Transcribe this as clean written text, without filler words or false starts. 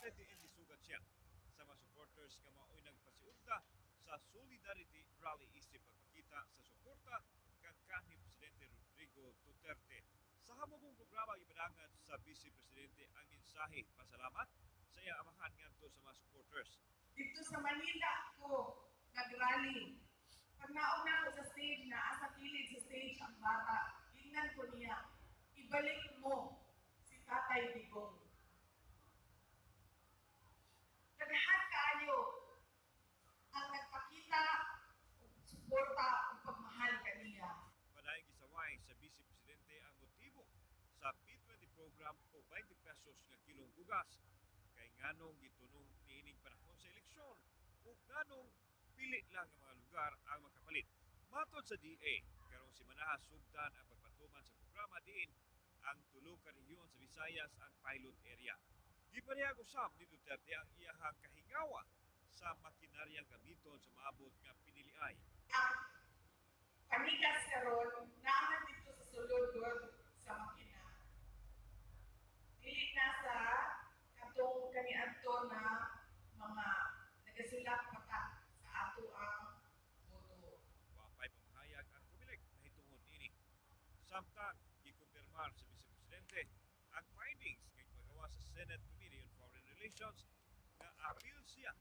sa diin gisugat siya sa mga supporters nga mao'y nagpasiugda sa Solidarity Rally isip pagpakita sa suporta kang kanhi Presidente Rodrigo Duterte. Sa hamugong programa ipadangan sa Vice Presidente ang mensahe pasalamat sa iya amahan ngadto sa mga supporters. Dito sa Manila ko nag-rally. Pag nauna ko sa stage na asa kilid sa stage ang bata, ingnan ko niya, ibalik mo si Tatay Digong. Naghahat kayo ang nagpakita suporta o pagmahal kaniya. Padayon gisaway sa Vice Presidente ang motibo sa P20 program o 20 pesos nga kilong bugas kay nganong gitunong niining panahon sa eleksyon o nganong pili lang ang mga lugar ang makapalit. Matod sa DA, karong si Manaha sugdan ang pagpatuman sa programa diin ang tulo ka rehiyon sa Visayas ang pilot area. Giparehag usab ni Duterte ang iyahang kahingawa sa makinaryang gamiton sa maabot nga piniliay. Ang kanikas karon naaman dito sa sulod sa makina. Dili na sa katong kaniadto na mga nagasulat pa ta sa ato ang boto. Wapay pamahayag ang pumilik na hitungod ini. Samtang gikumpirmar sa Vice Presidente ang findings ng paggawa sa Senate Committee on Foreign Relations na appeal siya